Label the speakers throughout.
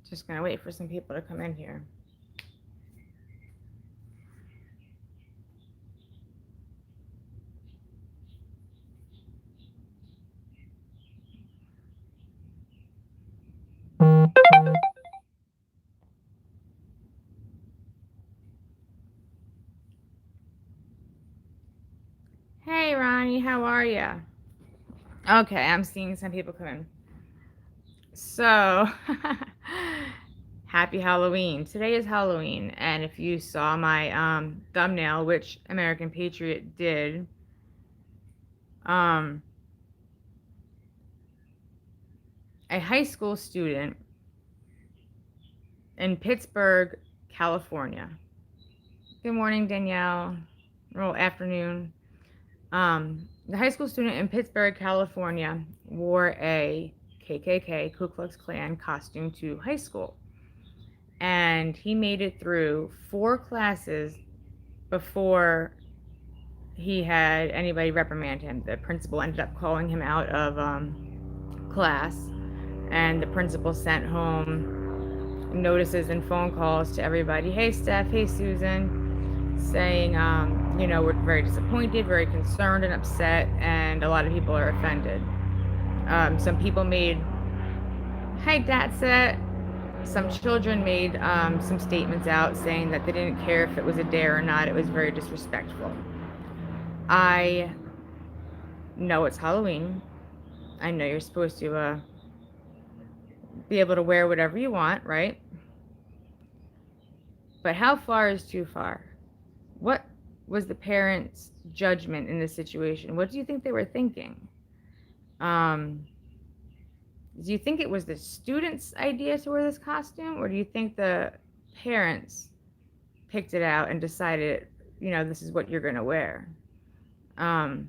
Speaker 1: Just gonna wait for some people to come in here. Hey, Ronnie, how are ya? Okay, I'm seeing some people come in. So, happy Halloween. Today is Halloween, and if you saw my thumbnail, which American Patriot did, um, a high school student in Pittsburgh, California. Good morning, Danielle. Well, afternoon. The high school student in Pittsburgh, California, wore a KKK, Ku Klux Klan costume to high school. And he made it through 4 classes before he had anybody reprimand him. The principal ended up calling him out of class, and the principal sent home notices and phone calls to everybody. Hey, Steph. Hey, Susan. Saying, we're very disappointed, very concerned and upset, and a lot of people are offended. Some people made, hey, that's it. Some children made some statements out saying that they didn't care if it was a dare or not. It was very disrespectful. I know it's Halloween. I know you're supposed to be able to wear whatever you want, right? But how far is too far? What was the parents' judgment in this situation? What do you think they were thinking? Do you think it was the student's idea to wear this costume, or do you think the parents picked it out and decided, this is what you're going to wear? I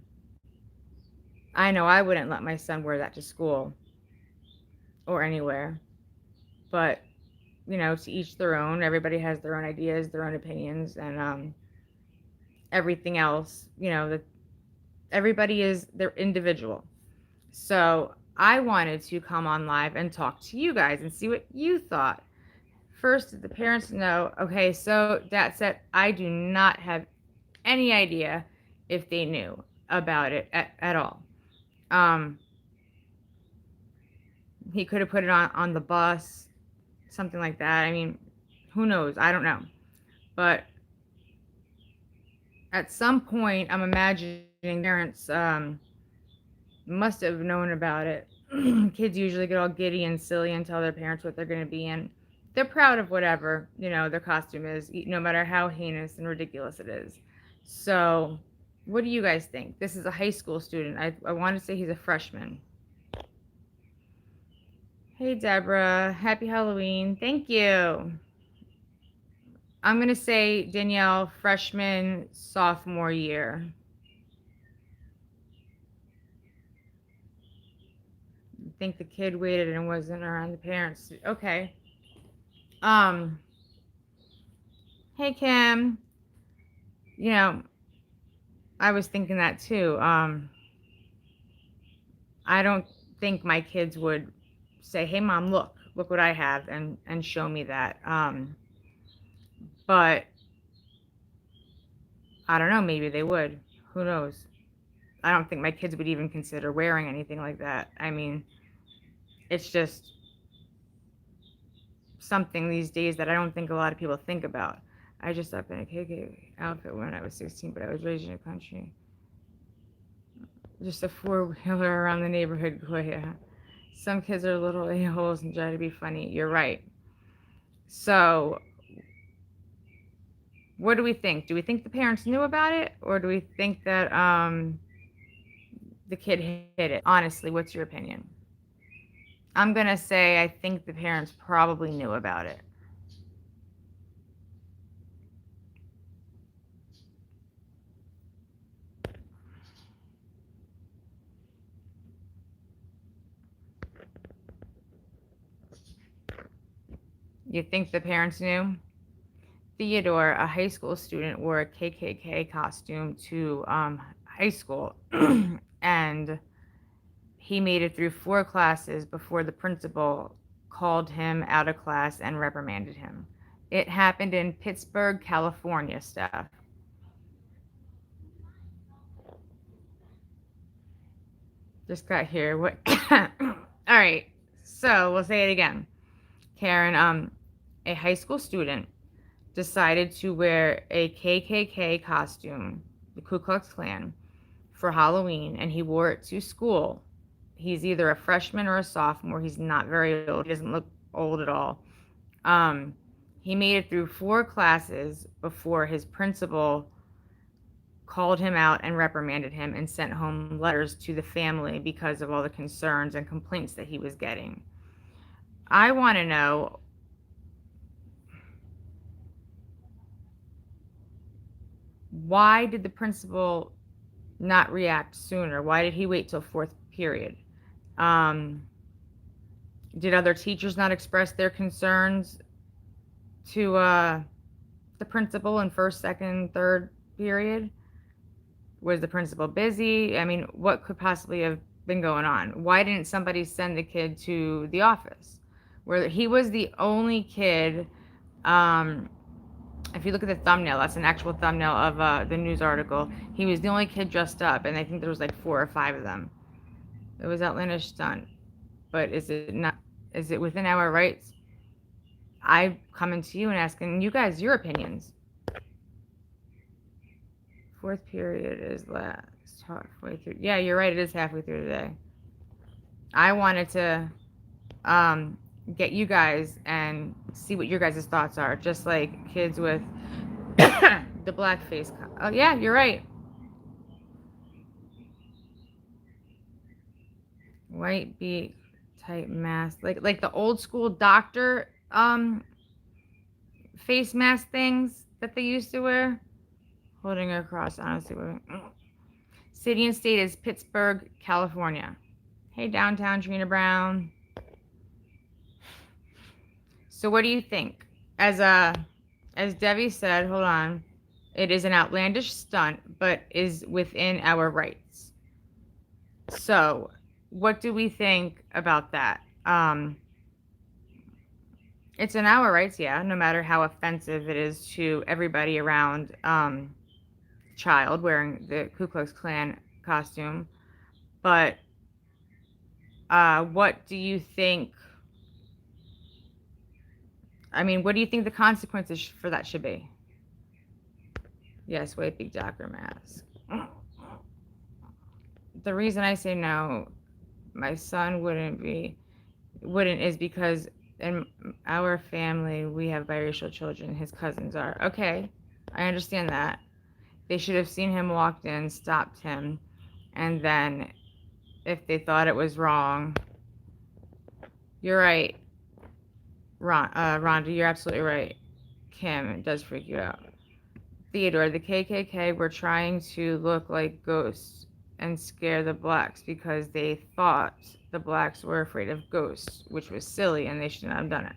Speaker 1: know I wouldn't let my son wear that to school or anywhere, but to each their own. Everybody has their own ideas, their own opinions, and everything else. That they're individual. So I wanted to come on live and talk to you guys and see what you thought. First, did the parents know? Okay, so that said, I do not have any idea if they knew about it at all. He could have put it on the bus, something like that. I mean, who knows? I don't know. But at some point, I'm imagining parents must have known about it. Kids usually get all giddy and silly and tell their parents what they're going to be in. They're proud of whatever, their costume is, no matter how heinous and ridiculous it is. So, what do you guys think? This is a high school student. I want to say he's a freshman. Hey, Deborah. Happy Halloween. Thank you. I'm going to say, Danielle, freshman, sophomore year. I think the kid waited and wasn't around the parents. Okay. Hey, Kim. I was thinking that too. I don't think my kids would say, hey, Mom, look what I have, and show me that. But I don't know, maybe they would. Who knows? I don't think my kids would even consider wearing anything like that. I mean, it's just something these days that I don't think a lot of people think about. I just up in a KK outfit when I was 16, but I was raised in a country. Just a 4-wheeler around the neighborhood, Goya. Some kids are little a-holes and try to be funny. You're right. So, what do we think? Do we think the parents knew about it, or do we think that the kid hid it? Honestly, what's your opinion? I'm going to say I think the parents probably knew about it. You think the parents knew? Theodore, a high school student, wore a KKK costume to high school, and he made it through 4 classes before the principal called him out of class and reprimanded him. It happened in Pittsburgh, California, Steph. Just got here. What? All right. So we'll say it again. Karen, a high school student decided to wear a KKK costume, the Ku Klux Klan, for Halloween, and he wore it to school. He's either a freshman or a sophomore. He's not very old. He doesn't look old at all. Um, he made it through 4 classes before his principal called him out and reprimanded him and sent home letters to the family because of all the concerns and complaints that he was getting. I want to know, why did the principal not react sooner? Why did he wait till 4th period? Did other teachers not express their concerns to the principal in 1st, 2nd, 3rd period? Was the principal busy? I mean, what could possibly have been going on? Why didn't somebody send the kid to the office? Where he was the only kid, if you look at the thumbnail, that's an actual thumbnail of the news article. He was the only kid dressed up, and I think there was like 4 or 5 of them. It was outlandish stunt. But is it not? Is it within our rights? I'm coming to you and asking you guys your opinions. 4th period is last halfway through. Yeah, you're right. It is halfway through today. I wanted to get you guys and see what your guys' thoughts are. Just like kids with the blackface. Oh, yeah, you're right. White beat type mask, like the old school doctor face mask things that they used to wear. Holding across, honestly. City and state is Pittsburgh, California. Hey, downtown Trina Brown. So what do you think? As Debbie said, hold on, it is an outlandish stunt, but is within our rights. So what do we think about that? It's in our rights, yeah, no matter how offensive it is to everybody around child wearing the Ku Klux Klan costume. But what do you think? I mean, what do you think the consequences for that should be? Yes, white big doctor mask. The reason I say no, my son wouldn't is because in our family we have biracial children. His cousins are. Okay, I understand that. They should have seen him walked in, stopped him, and then if they thought it was wrong, you're right. Rhonda, you're absolutely right. Kim, it does freak you out. Theodore, the KKK were trying to look like ghosts and scare the blacks because they thought the blacks were afraid of ghosts, which was silly and they should not have done it.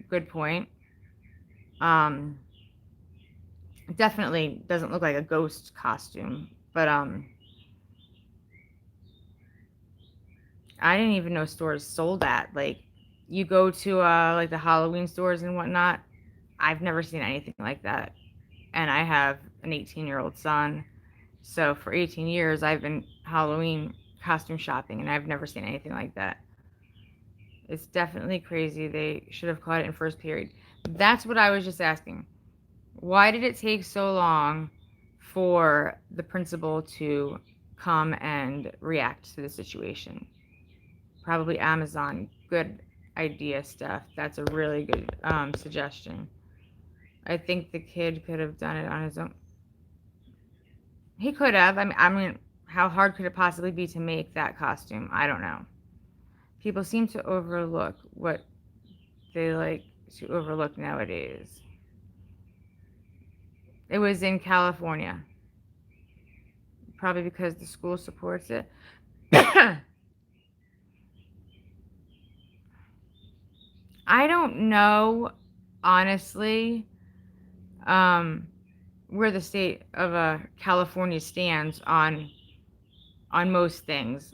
Speaker 1: Good point. Definitely doesn't look like a ghost costume, but I didn't even know stores sold that. Like, you go to like the Halloween stores and whatnot, I've never seen anything like that. And I have an 18-year-old son, so for 18 years I've been Halloween costume shopping and I've never seen anything like that. It's definitely crazy. They should have caught it in 1st period. That's what I was just asking. Why did it take so long for the principal to come and react to the situation? Probably Amazon. Good idea, Steph. That's a really good suggestion. I think the kid could have done it on his own. He could have. I mean, how hard could it possibly be to make that costume? I don't know. People seem to overlook what they like to overlook nowadays. It was in California. Probably because the school supports it. I don't know, honestly, where the state of California stands on on most things.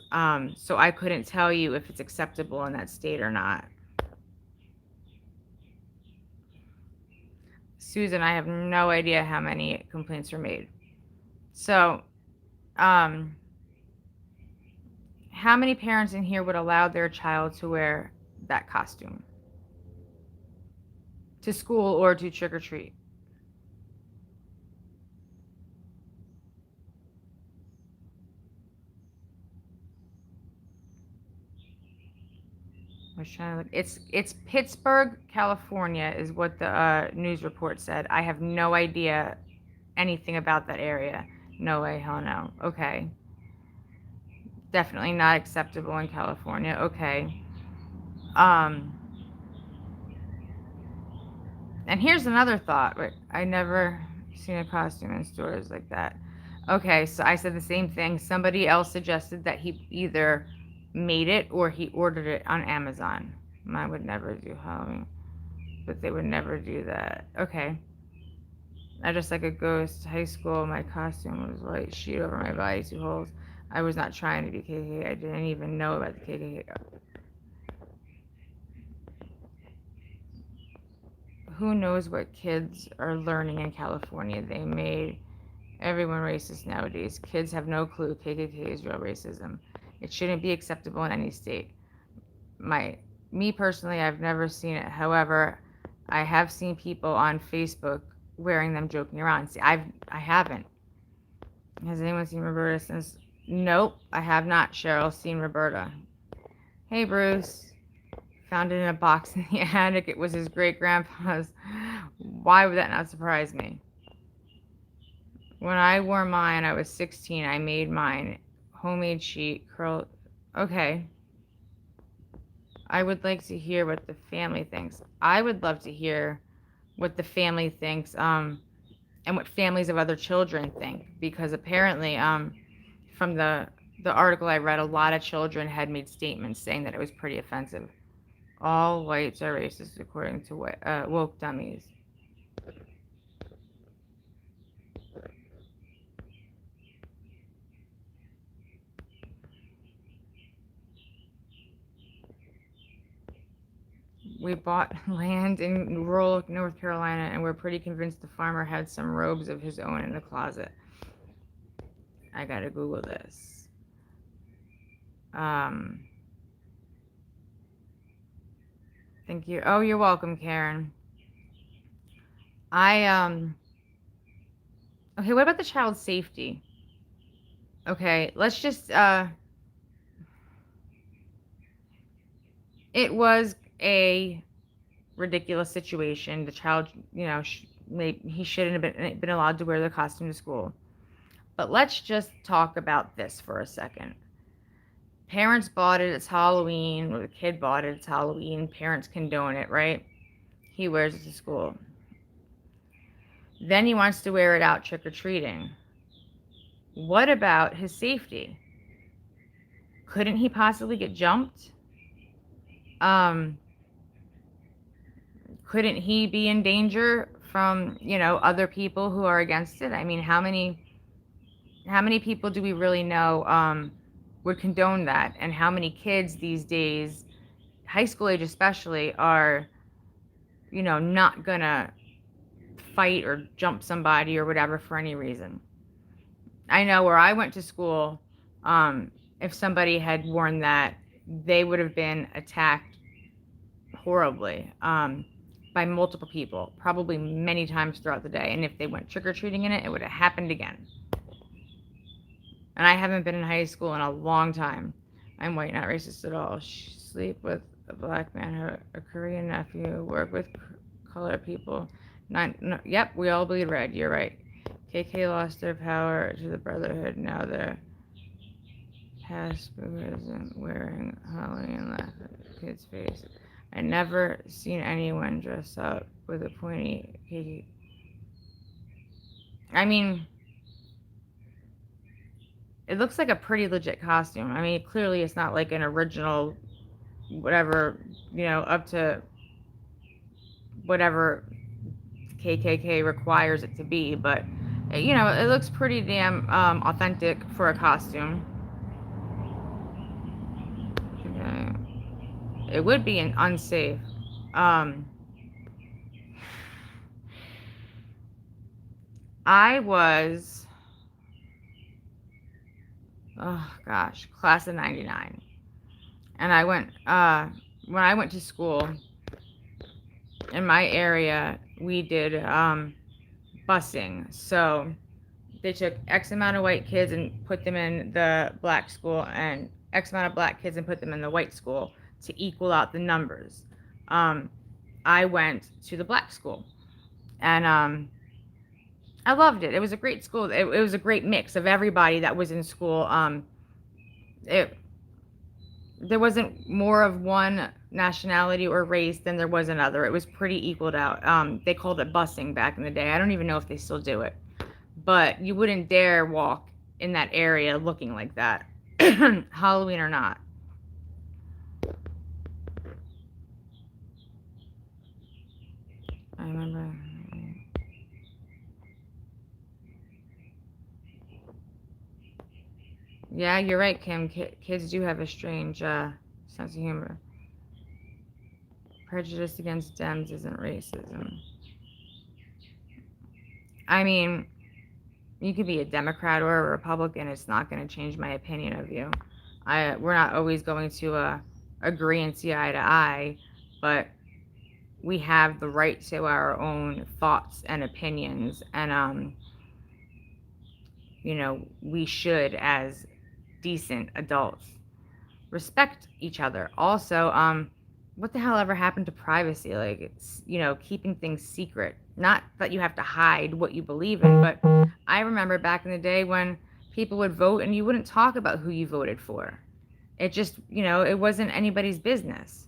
Speaker 1: So I couldn't tell you if it's acceptable in that state or not. Susan, I have no idea how many complaints were made. So, how many parents in here would allow their child to wear that costume to school or to trick or treat? I was trying to look. It's Pittsburgh, California, is what the news report said. I have no idea anything about that area. No way, hell no. Okay. Definitely not acceptable in California. Okay. Um, and here's another thought. Wait, I never seen a costume in stores like that. Okay, so I said the same thing. Somebody else suggested that he either made it or he ordered it on Amazon. I would never do Halloween, but they would never do that. Okay. I just like a ghost. High school, my costume was white sheet over my body, 2 holes. I was not trying to be KKK. I didn't even know about the KKK. Who knows what kids are learning in California? They made everyone racist nowadays. Kids have no clue KKK is real racism. It shouldn't be acceptable in any state. Me personally, I've never seen it. However, I have seen people on Facebook wearing them joking around. See, I haven't. Has anyone seen Roberta since? Nope, I have not. Cheryl seen Roberta. Hey, Bruce. Found it in a box in the attic. It was his great-grandpa's. Why would that not surprise me? When I wore mine, I was 16. I made mine. Homemade sheet, curl. Okay. I would like to hear what the family thinks. I would love to hear what the family thinks, and what families of other children think, because apparently, from the article I read, a lot of children had made statements saying that it was pretty offensive. All whites are racist, according to woke dummies. We bought land in rural North Carolina, and we're pretty convinced the farmer had some robes of his own in the closet. I gotta Google this. Thank you. Oh, you're welcome, Karen. Okay, what about the child's safety? Okay, let's just, it was a ridiculous situation. The child, he shouldn't have been allowed to wear the costume to school. But let's just talk about this for a second. Parents bought it, it's Halloween, or the kid bought it, it's Halloween. Parents condone it, right? He wears it to school. Then he wants to wear it out trick-or-treating. What about his safety? Couldn't he possibly get jumped? Couldn't he be in danger from, other people who are against it? I mean, how many people do we really know would condone that? And how many kids these days, high school age especially, are, not gonna fight or jump somebody or whatever for any reason? I know where I went to school, if somebody had worn that, they would have been attacked horribly by multiple people, probably many times throughout the day. And if they went trick-or-treating in it, it would have happened again. And I haven't been in high school in a long time. I'm white, not racist at all. Sleep with a black man, a Korean nephew, work with colored people. Yep, we all bleed red. You're right. KK lost their power to the Brotherhood. Now they're past isn't wearing Halloween laugh at the kid's face. I never seen anyone dress up with a pointy KK. I mean, it looks like a pretty legit costume. I mean, clearly it's not like an original, whatever, up to whatever KKK requires it to be. But, it looks pretty damn authentic for a costume. it would be an unsafe. Um, I was, oh gosh, class of 99. And I went, when I went to school in my area, we did busing. So they took X amount of white kids and put them in the black school, and X amount of black kids and put them in the white school to equal out the numbers. Um, I went to the black school, and I loved it. It was a great school. It was a great mix of everybody that was in school. It There wasn't more of one nationality or race than there was another. It was pretty equaled out. They called it busing back in the day. I don't even know if they still do it, but you wouldn't dare walk in that area looking like that, Halloween or not. I remember. Yeah, you're right, Kim. Kids do have a strange sense of humor. Prejudice against Dems isn't racism. I mean, you could be a Democrat or a Republican. It's not going to change my opinion of you. We're not always going to agree and see eye to eye, but we have the right to our own thoughts and opinions, and we should, as decent adults, respect each other. Also, what the hell ever happened to privacy? Like, it's, keeping things secret. Not that you have to hide what you believe in, but I remember back in the day when people would vote and you wouldn't talk about who you voted for. It just, it wasn't anybody's business.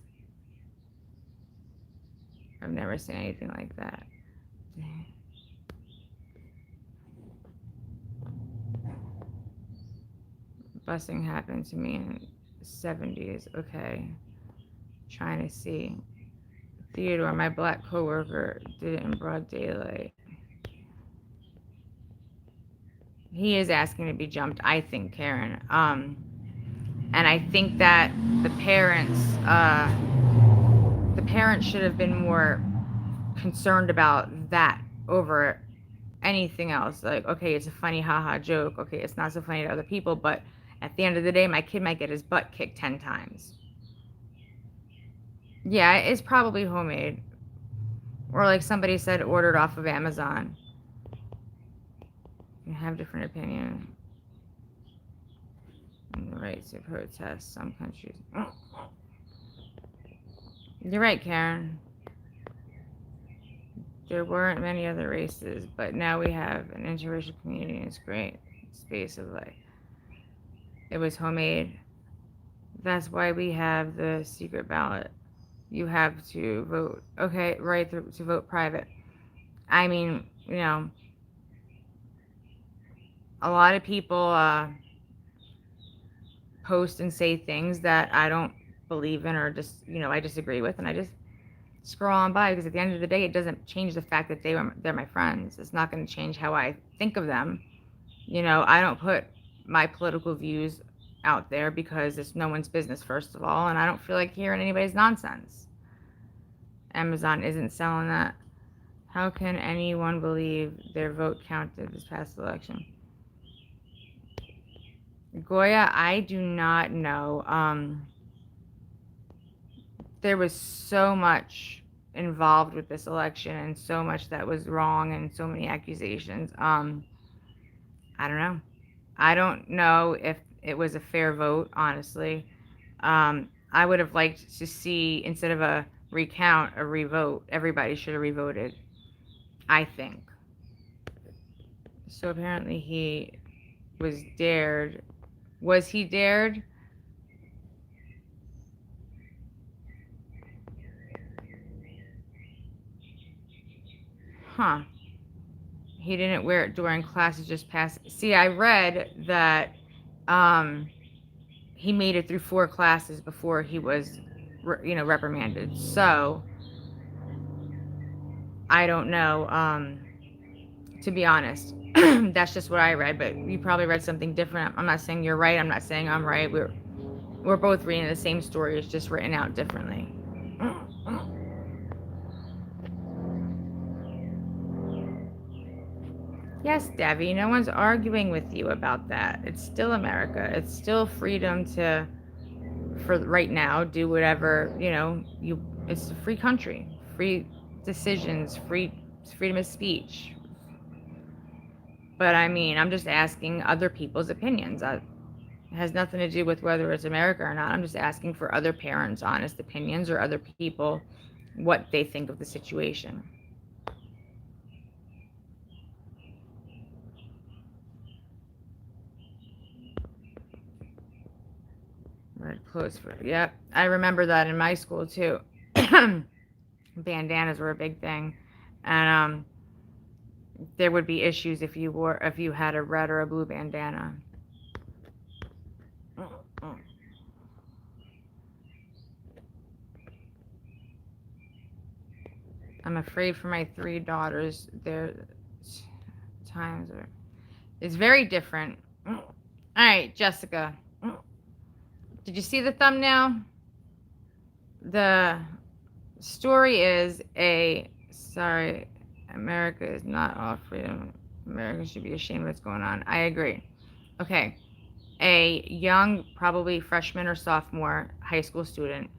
Speaker 1: I've never seen anything like that. Busing happened to me in the 70s. Okay. Trying to see. Theodore, my black coworker, did it in broad daylight. He is asking to be jumped, I think, Karen. And I think that the parents should have been more concerned about that over anything else. Like, okay, it's a funny haha joke. Okay, it's not so funny to other people, but at the end of the day, my kid might get his butt kicked 10 times. Yeah, it's probably homemade. Or like somebody said, ordered off of Amazon. You have different opinion. And the right to protest some countries. You're right, Karen. There weren't many other races, but now we have an interracial community, and it's great. Space of life. It was homemade. That's why we have the secret ballot. You have to vote. Okay, right to vote private. I mean, a lot of people post and say things that I don't believe in, or just, I disagree with, and I just scroll on by, because at the end of the day, it doesn't change the fact that they're my friends. It's not going to change how I think of them. I don't put my political views out there because it's no one's business, first of all, and I don't feel like hearing anybody's nonsense. Amazon isn't selling that. How can anyone believe their vote counted this past election? Goya, I do not know. There was so much involved with this election, and so much that was wrong, and so many accusations. I don't know. I don't know if it was a fair vote, honestly. I would have liked to see, instead of a recount, a revote. Everybody should have revoted, I think. So apparently he was dared. Was he dared? Huh. He didn't wear it during classes just past. See, I read that he made it through 4 classes before he was, reprimanded. So I don't know, to be honest. That's just what I read, but you probably read something different. I'm not saying you're right. I'm not saying I'm right. we're both reading the same story. It's just written out differently. Yes, Debbie, no one's arguing with you about that. It's still America. It's still freedom to, for right now, do whatever, it's a free country. Free decisions, freedom of speech. But I mean, I'm just asking other people's opinions. It has nothing to do with whether it's America or not. I'm just asking for other parents' honest opinions or other people what they think of the situation. Red clothes for, yep. I remember that in my school too. Bandanas were a big thing. And there would be issues if you had a red or a blue bandana. I'm afraid for my 3 daughters. Their times are, it's very different. All right, Jessica. Did you see the thumbnail? The story is sorry, America is not all freedom. America should be ashamed of what's going on. I agree. Okay. A young, probably freshman or sophomore high school student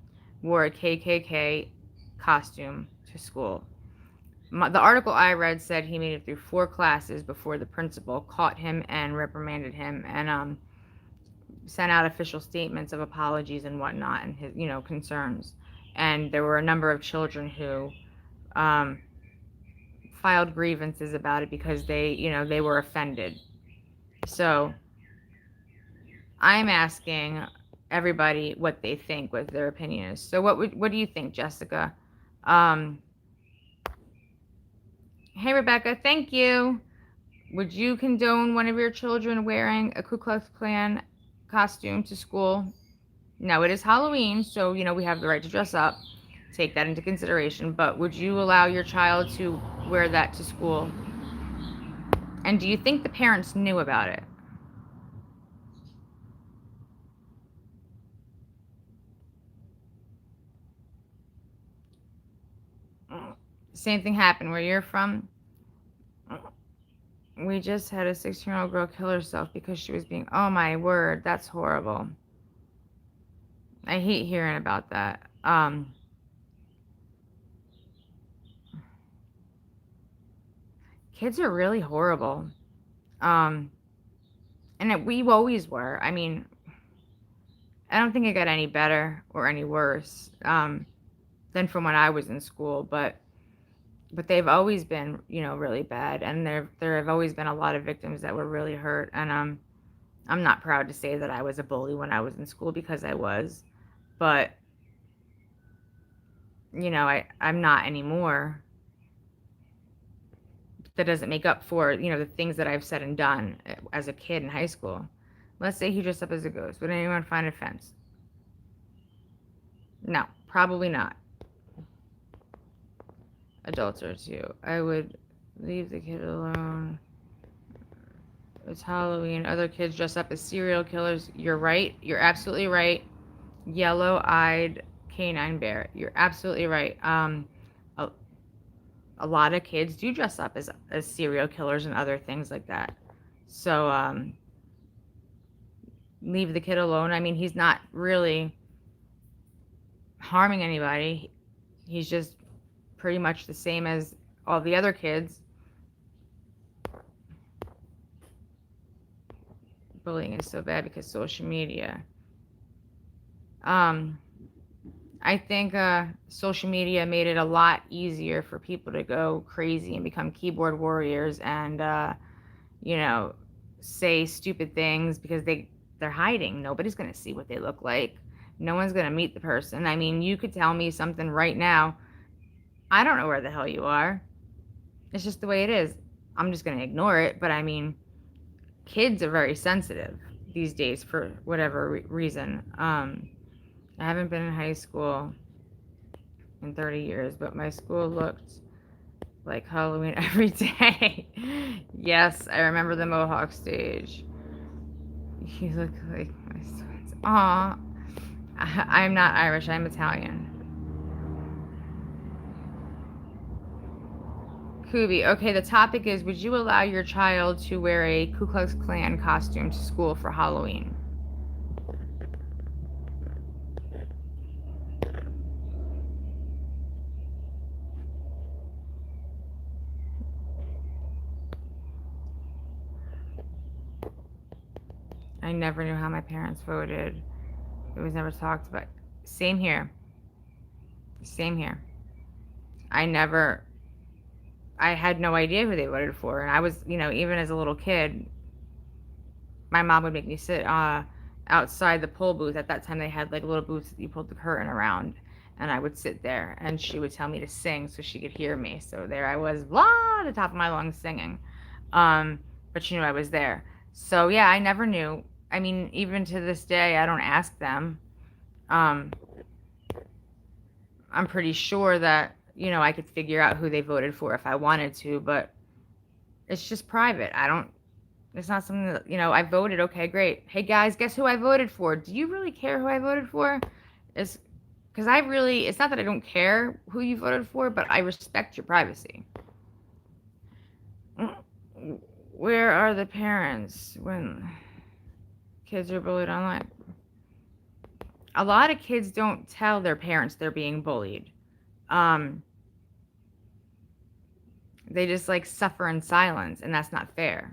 Speaker 1: wore a KKK costume to school. The article I read said he made it through 4 classes before the principal caught him and reprimanded him and sent out official statements of apologies and whatnot and his, concerns. And there were a number of children who filed grievances about it because they were offended. So I'm asking everybody what they think, what their opinion is. So what do you think, Jessica? Hey, Rebecca, thank you. Would you condone one of your children wearing a Ku Klux Klan costume to school? No, it is Halloween, so, we have the right to dress up. Take that into consideration. But would you allow your child to wear that to school? And do you think the parents knew about it? Same thing happened where you're from. We just had a 16-year-old girl kill herself because she was being, oh my word, that's horrible. I hate hearing about that. Kids are really horrible. And we always were. I mean, I don't think it got any better or any worse than from when I was in school, but they've always been, really bad, and there have always been a lot of victims that were really hurt, and I'm not proud to say that I was a bully when I was in school because I was, but I'm not anymore. That doesn't make up for, the things that I've said and done as a kid in high school. Let's say he dressed up as a ghost. Would anyone find offense? No, probably not. Adults are too. I would leave the kid alone. It's Halloween. Other kids dress up as serial killers. You're right. You're absolutely right. Yellow-eyed canine bear. You're absolutely right. A lot of kids do dress up as serial killers and other things like that. So leave the kid alone. I mean, he's not really harming anybody. He's just pretty much the same as all the other kids. Bullying is so bad because social media. I think social media made it a lot easier for people to go crazy and become keyboard warriors and say stupid things because they're hiding. Nobody's going to see what they look like. No one's going to meet the person. I mean, you could tell me something right now. I don't know where the hell you are. It's just the way it is. I'm just going to ignore it. But I mean, kids are very sensitive these days for whatever reason. I haven't been in high school in 30 years, but my school looked like Halloween every day. Yes, I remember the Mohawk stage. You look like my sons. Aw. I'm not Irish, I'm Italian. Kubi, okay, the topic is, would you allow your child to wear a Ku Klux Klan costume to school for Halloween? I never knew how my parents voted. It was never talked about. Same here. Same here. I never, I had no idea who they voted for. And I was, even as a little kid, my mom would make me sit outside the poll booth. At that time, they had like little booths that you pulled the curtain around. And I would sit there and she would tell me to sing so she could hear me. So there I was, blah, at the top of my lungs singing. Um, but she knew I was there. So yeah, I never knew. I mean, even to this day, I don't ask them. Um, I'm pretty sure that, I could figure out who they voted for if I wanted to, but it's just private. It's not something that, I voted. Okay, great. Hey guys, guess who I voted for? Do you really care who I voted for? It's because it's not that I don't care who you voted for, but I respect your privacy. Where are the parents when kids are bullied online? A lot of kids don't tell their parents they're being bullied. They just like suffer in silence, and that's not fair.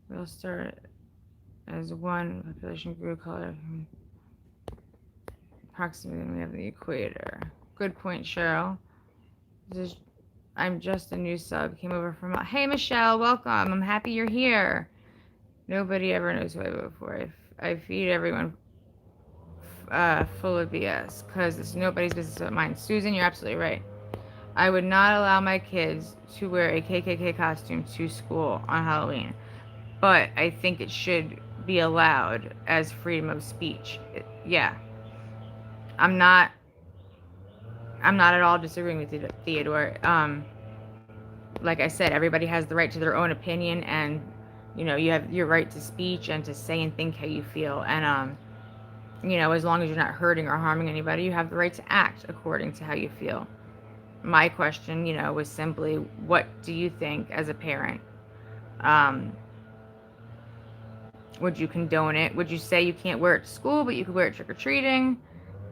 Speaker 1: We'll start as one population grew color approximately of the equator. Good point, Cheryl. I'm just a new sub. Came over from. Hey, Michelle, welcome. I'm happy you're here. Nobody ever knows who I vote for. I feed everyone full of BS because it's nobody's business but mine. Susan, you're absolutely right. I would not allow my kids to wear a KKK costume to school on Halloween, but I think it should be allowed as freedom of speech. Yeah. I'm not at all disagreeing with you, Theodore. Like I said, everybody has the right to their own opinion, and you have your right to speech and to say and think how you feel. And as long as you're not hurting or harming anybody, you have the right to act according to how you feel. My question, was simply, what do you think as a parent? Would you condone it? Would you say you can't wear it to school, but you could wear it trick-or-treating?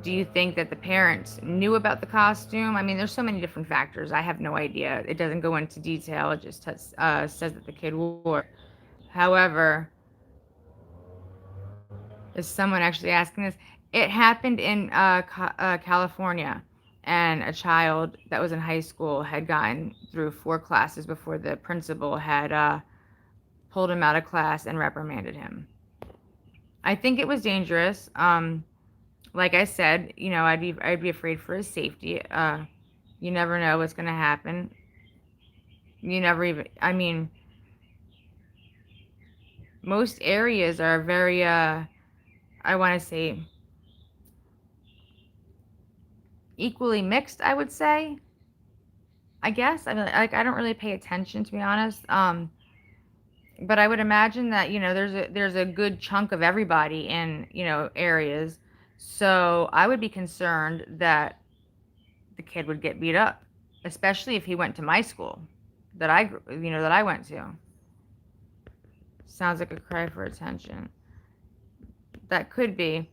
Speaker 1: Do you think that the parents knew about the costume? I mean, there's so many different factors. I have no idea. It doesn't go into detail. It just says that the kid wore. However, is someone actually asking this? It happened in California, and a child that was in high school had gotten through 4 classes before the principal had pulled him out of class and reprimanded him. I think it was dangerous. Like I said, I'd be afraid for his safety. You never know what's gonna happen. You never even. I mean, most areas are very. I want to say equally mixed. I would say. I guess I mean, like I don't really pay attention, to be honest. But I would imagine that there's a good chunk of everybody in areas. So I would be concerned that the kid would get beat up, especially if he went to my school that I went to. Sounds like a cry for attention. That could be.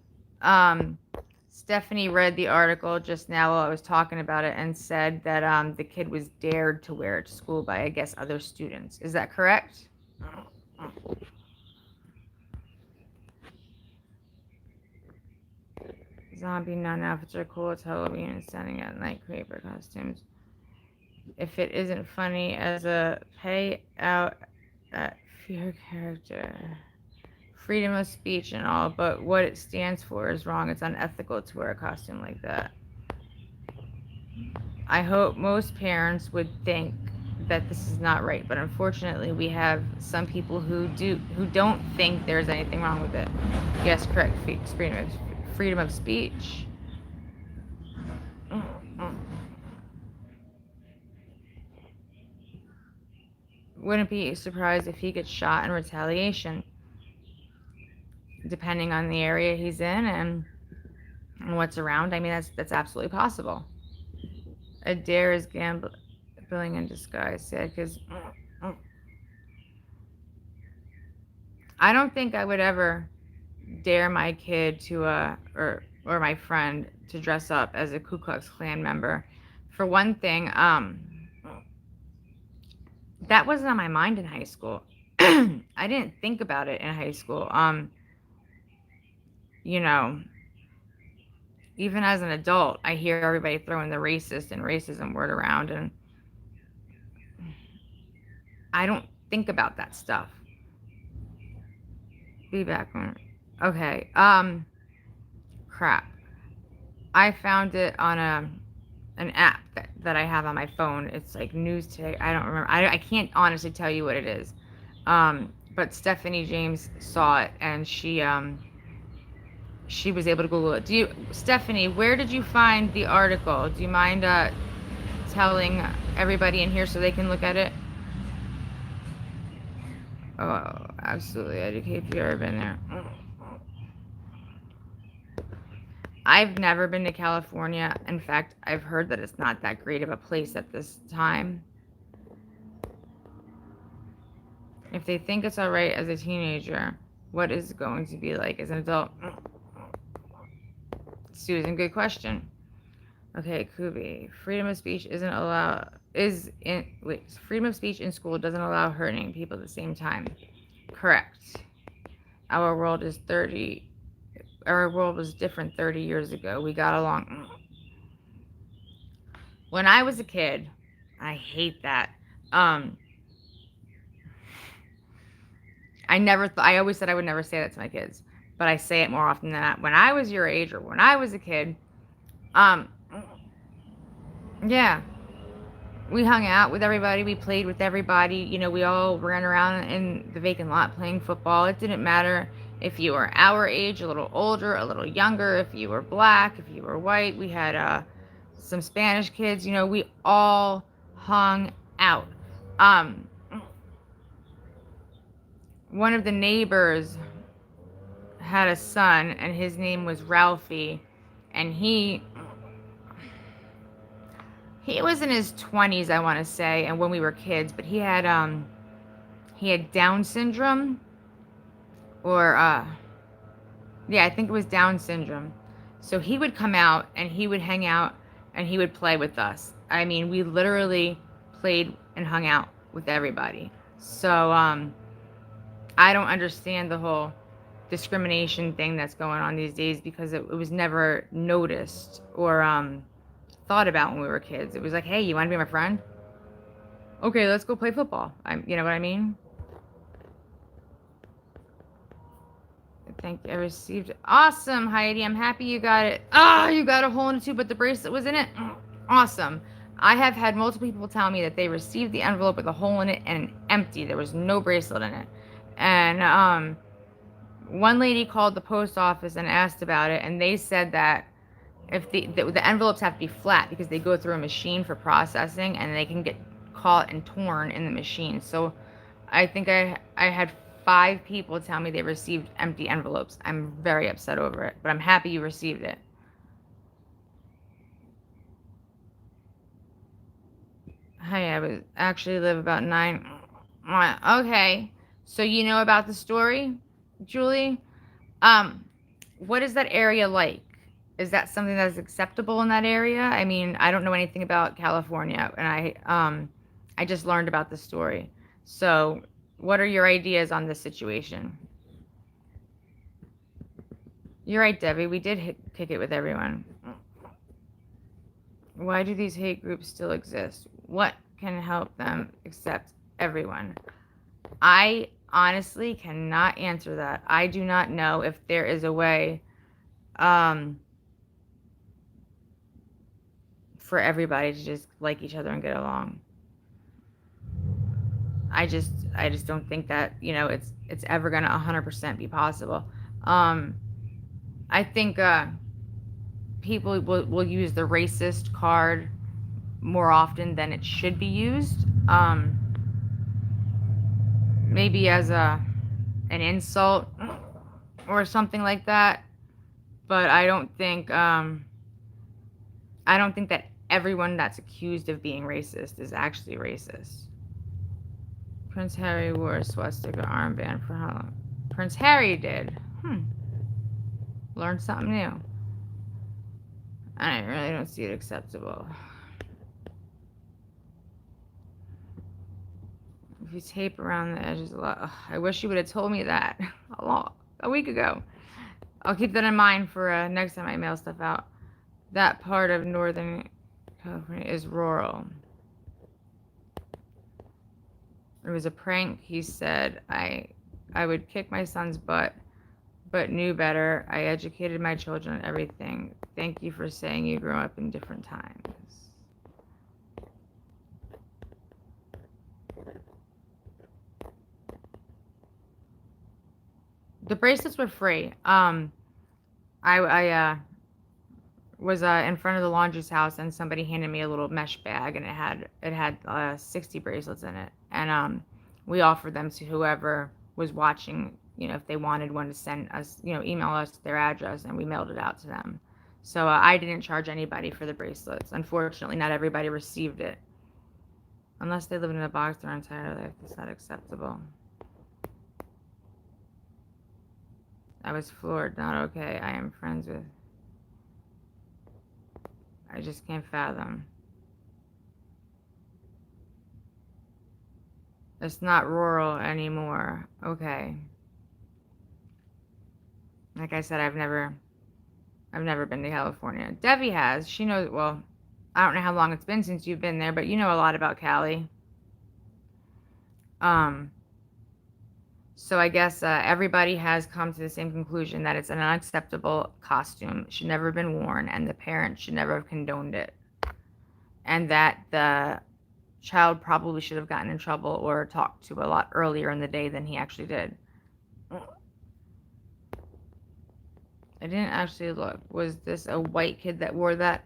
Speaker 1: Stephanie read the article just now while I was talking about it and said that the kid was dared to wear it to school by, I guess, other students. Is that correct? Zombie nun outfits are cool. It's Halloween and standing at night creeper costumes. If it isn't funny as a pay out at your character. Freedom of speech and all, but what it stands for is wrong. It's unethical to wear a costume like that. I hope most parents would think that this is not right, but unfortunately we have some people who don't think there's anything wrong with it. Yes, correct. Freedom of speech. Wouldn't be surprised if he gets shot in retaliation. depending on the area he's in and what's around. I mean, that's absolutely possible. A dare is gambling in disguise. Yeah, because I don't think I would ever dare my kid to or my friend to dress up as a Ku Klux Klan member. For one thing, that wasn't on my mind in high school. I didn't think about it in high school. You know, even as an adult, I hear everybody throwing the racist and racism word around, and I don't think about that stuff. Be back when. Okay. Crap. I found it on an app that I have on my phone. It's like News Today. I don't remember. I can't honestly tell you what it is. But Stephanie James saw it, and she was able to Google it. Stephanie, where did you find the article? Do you mind telling everybody in here so they can look at it? Oh, absolutely. Educate if you've ever been there. I've never been to California. In fact, I've heard that it's not that great of a place at this time. If they think it's all right as a teenager, what is it going to be like as an adult? Susan, good question. Okay, Kubi. Freedom of speech isn't allowed. Freedom of speech in school doesn't allow hurting people at the same time. Correct. Our world was different 30 years ago. We got along. When I was a kid, I hate that. I always said I would never say that to my kids, but I say it more often than not. When I was your age or when I was a kid, yeah, we hung out with everybody. We played with everybody. You know, we all ran around in the vacant lot playing football. It didn't matter if you were our age, a little older, a little younger, if you were black, if you were white. We had some Spanish kids. You know, we all hung out. One of the neighbors had a son, and his name was Ralphie, and he was in his 20s, I want to say, and when we were kids, but he had Down syndrome, or yeah, I think it was Down syndrome. So he would come out and he would hang out and he would play with us. I mean, we literally played and hung out with everybody. So I don't understand the whole discrimination thing that's going on these days, because it was never noticed or thought about when we were kids. It was like, hey, you want to be my friend? Okay, let's go play football. You know what I mean? Thank you. I received it. Awesome, Heidi. I'm happy you got it. You got a hole in it too, but the bracelet was in it. Awesome. I have had multiple people tell me that they received the envelope with a hole in it and empty. There was no bracelet in it. And one lady called the post office and asked about it, and they said that if the envelopes have to be flat because they go through a machine for processing, and they can get caught and torn in the machine. So I think I had 5 people tell me they received empty envelopes. I'm very upset over it, but I'm happy you received it. Hey, I was actually live about 9. Okay, so you know about the story, Julie? What is that area like? Is that something that's acceptable in that area? I mean, I don't know anything about California, and I just learned about the story. So, what are your ideas on this situation? You're right, Debbie. We did kick it with everyone. Why do these hate groups still exist? What can help them accept everyone? I honestly cannot answer that. I do not know if there is a way for everybody to just like each other and get along. I just don't think that, you know, it's ever gonna 100% be possible. I think people will use the racist card more often than it should be used. Maybe as an insult, or something like that. But I don't think that everyone that's accused of being racist is actually racist. Prince Harry wore a swastika armband for Halloween. Prince Harry did. Learned something new. I really don't see it acceptable. If you tape around the edges a lot, ugh, I wish you would have told me that a week ago. I'll keep that in mind for next time I mail stuff out. That part of Northern California is rural. It was a prank. He said I would kick my son's butt, but knew better. I educated my children on everything. Thank you for saying you grew up in different times. The bracelets were free. I was in front of the laundry's house, and somebody handed me a little mesh bag, and it had 60 bracelets in it, and we offered them to whoever was watching. You know, if they wanted one to send us, email us their address, and we mailed it out to them. So I didn't charge anybody for the bracelets. Unfortunately, not everybody received it. Unless they lived in a box their entire life, is that acceptable? I was floored. Not okay. I am friends with. I just can't fathom. It's not rural anymore. Okay. Like I said, I've never been to California. Debbie has. She knows. Well, I don't know how long it's been since you've been there, but you know a lot about Cali. So I guess everybody has come to the same conclusion that it's an unacceptable costume, should never have been worn, and the parents should never have condoned it. And that the child probably should have gotten in trouble or talked to a lot earlier in the day than he actually did. I didn't actually look. Was this a white kid that wore that?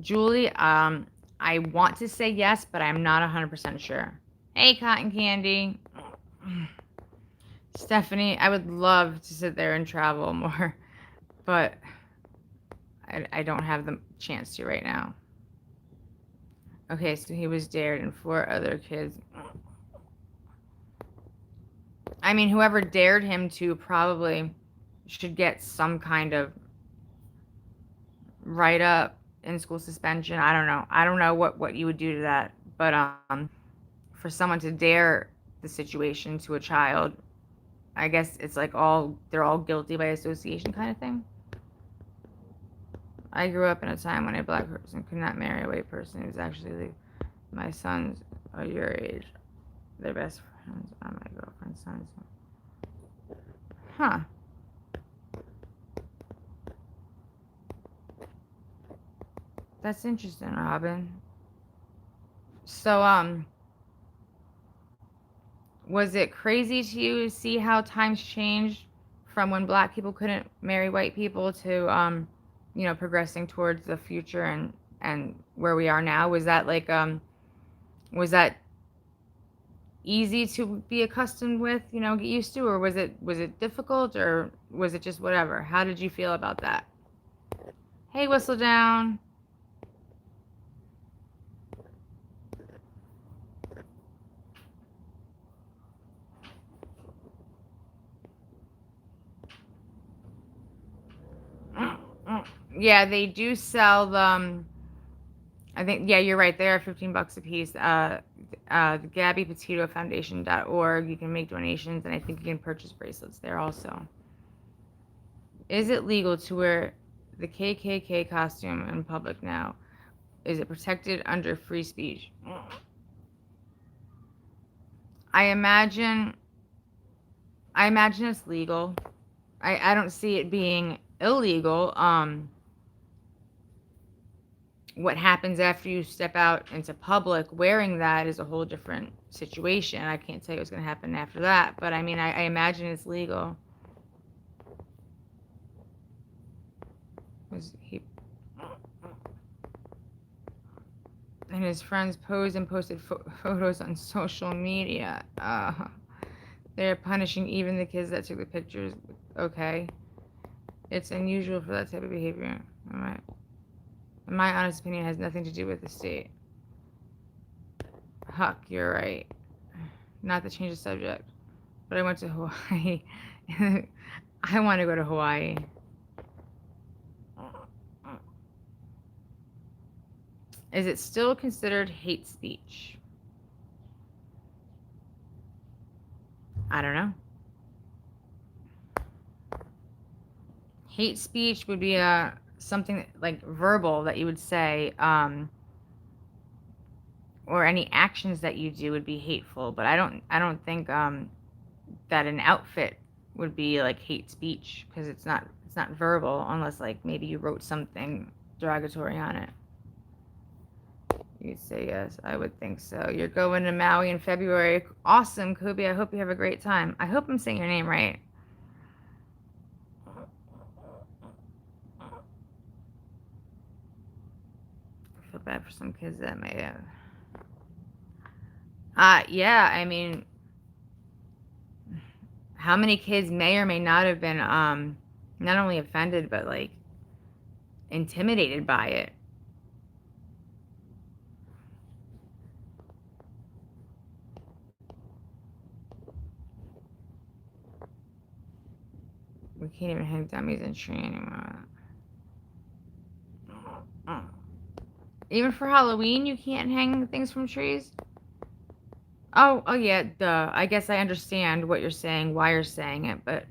Speaker 1: Julie, I want to say yes, but I'm not 100% sure. Hey, Cotton Candy. Stephanie, I would love to sit there and travel more, but I don't have the chance to right now. Okay, so he was dared and 4 other kids. I mean, whoever dared him to probably should get some kind of write-up, in school suspension. I don't know. I don't know what you would do to that, but for someone to dare the situation to a child, I guess it's like they're all guilty by association kind of thing. I grew up in a time when a black person could not marry a white person who's actually legal. My sons are your age. Their best friends are my girlfriend's sons. Huh. That's interesting, Robin. So, was it crazy to you to see how times changed from when black people couldn't marry white people to, progressing towards the future and where we are now? Was that like, was that easy to be accustomed with, get used to, or was it difficult, or was it just whatever? How did you feel about that? Hey, Whistle Down. Yeah, they do sell them. I think, yeah, you're right. They are $15 a piece. The GabbyPetitoFoundation.org. You can make donations, and I think you can purchase bracelets there also. Is it legal to wear the KKK costume in public now? Is it protected under free speech? I imagine it's legal. I don't see it being illegal. What happens after you step out into public wearing that is a whole different situation. I can't tell you what's going to happen after that, but I mean, I imagine it's legal. And his friends posed and posted photos on social media. They're punishing even the kids that took the pictures. Okay. It's unusual for that type of behavior. In my honest opinion, it has nothing to do with the state. Huck, you're right. Not to change the subject, but I went to Hawaii. I want to go to Hawaii. Is it still considered hate speech? I don't know. Hate speech would be something like verbal that you would say, or any actions that you do would be hateful. But I don't think that an outfit would be like hate speech, because it's not verbal, unless like maybe you wrote something derogatory on it. You'd say yes. I would think so. You're going to Maui in February. Awesome, Kobe. I hope you have a great time. I hope I'm saying your name right. I feel bad for some kids that may have. Yeah, I mean, how many kids may or may not have been not only offended but like intimidated by it? We can't even hang dummies in tree anymore. Even for Halloween, you can't hang things from trees? Oh yeah, duh. I guess I understand what you're saying, why you're saying it, but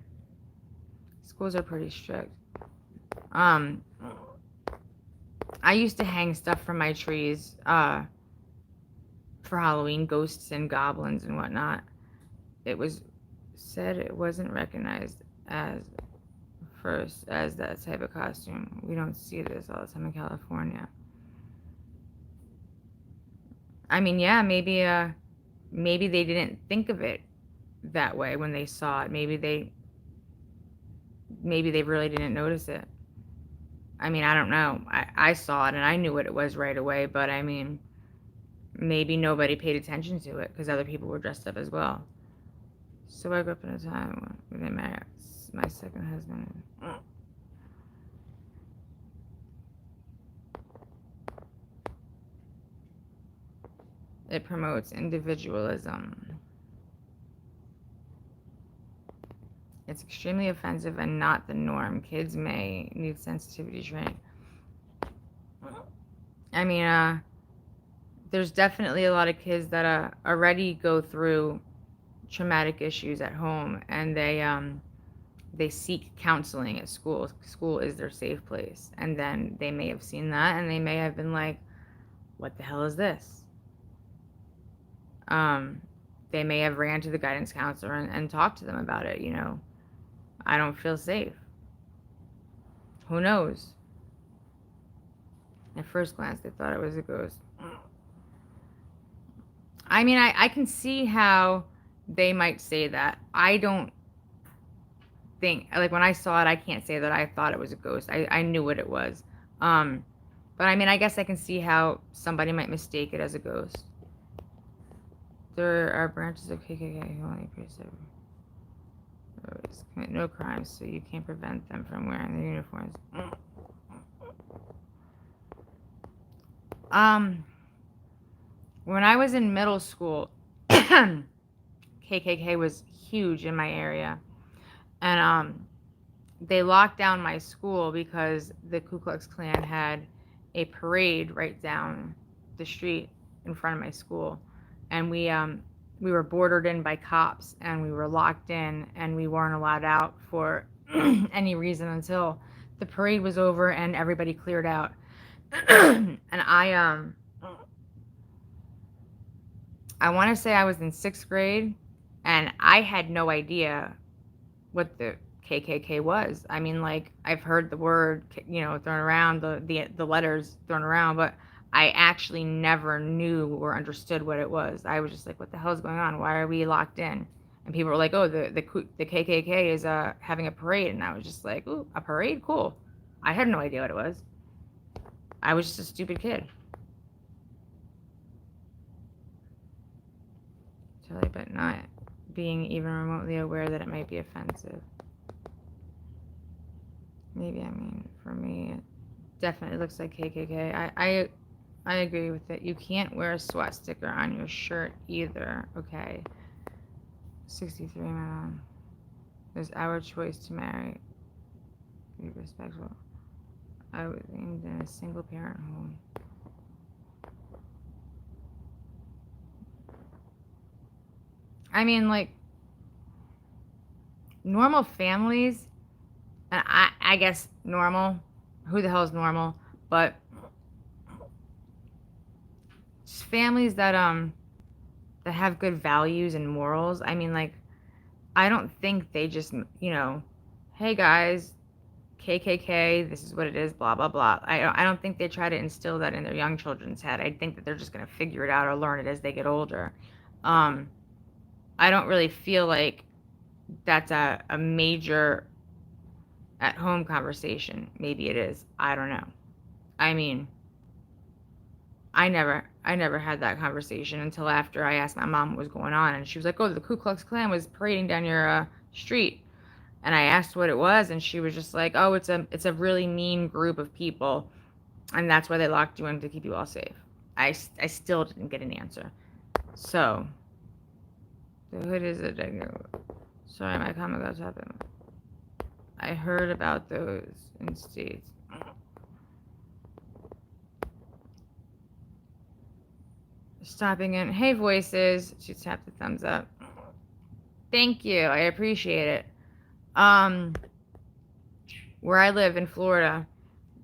Speaker 1: schools are pretty strict. I used to hang stuff from my trees, for Halloween, ghosts and goblins and whatnot. It was said it wasn't recognized as that type of costume. We don't see this all the time in California. I mean, yeah, maybe they didn't think of it that way when they saw it. Maybe they really didn't notice it. I mean, I don't know. I saw it and I knew what it was right away, but I mean, maybe nobody paid attention to it because other people were dressed up as well. So I grew up in a time when they married my second husband. It promotes individualism. It's extremely offensive and not the norm. Kids may need sensitivity training. I mean, there's definitely a lot of kids that already go through traumatic issues at home, and they seek counseling at school. School is their safe place, and then they may have seen that, and they may have been like, "What the hell is this?" They may have ran to the guidance counselor and talked to them about it. I don't feel safe. Who knows? At first glance, they thought it was a ghost. I mean, I can see how they might say that. I don't think, like, when I saw it, I can't say that I thought it was a ghost. I knew what it was. But I mean, I guess I can see how somebody might mistake it as a ghost. There are branches of KKK who only preserve commit no crimes, so you can't prevent them from wearing their uniforms. When I was in middle school, KKK was huge in my area, and they locked down my school because the Ku Klux Klan had a parade right down the street in front of my school, and we were bordered in by cops, and we were locked in, and we weren't allowed out for any reason until the parade was over and everybody cleared out. And I want to say I was in 6th grade, and I had no idea what the KKK was. I mean, like, I've heard the word, thrown around, the letters thrown around, but I actually never knew or understood what it was. I was just like, what the hell is going on? Why are we locked in? And people were like, oh, the KKK is having a parade. And I was just like, ooh, a parade? Cool. I had no idea what it was. I was just a stupid kid. Totally, but not being even remotely aware that it might be offensive. Maybe, I mean, for me, it definitely looks like KKK. I agree with it. You can't wear a swastika on your shirt either. Okay. 63, my mom. It's our choice to marry. Be respectful. I was aimed in a single parent home. I mean, like, normal families, and I guess normal. Who the hell is normal? But families that have good values and morals. I mean, like, I don't think they just, hey guys, KKK, this is what it is, blah blah blah. I don't think they try to instill that in their young children's head. I think that they're just gonna figure it out or learn it as they get older. I don't really feel like that's a major at home conversation. Maybe it is. I don't know. I mean, I never had that conversation until after I asked my mom what was going on, and she was like, "Oh, the Ku Klux Klan was parading down your street." And I asked what it was, and she was just like, "Oh, it's a really mean group of people, and that's why they locked you in to keep you all safe." I still didn't get an answer. So, the hood is a sorry, my comment got happened. I heard about those in states. Stopping in. Hey, voices. She tapped the thumbs up. Thank you. I appreciate it. Where I live in Florida,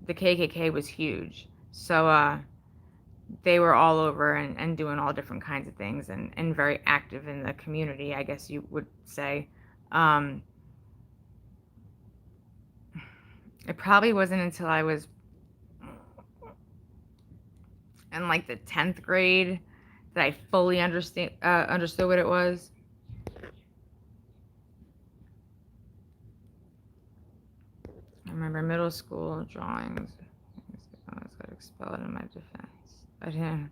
Speaker 1: the KKK was huge. So, they were all over and doing all different kinds of things and very active in the community, I guess you would say. It probably wasn't until I was in like the 10th grade that I fully understood what it was. I remember middle school drawings. I almost got expelled in my defense. I didn't.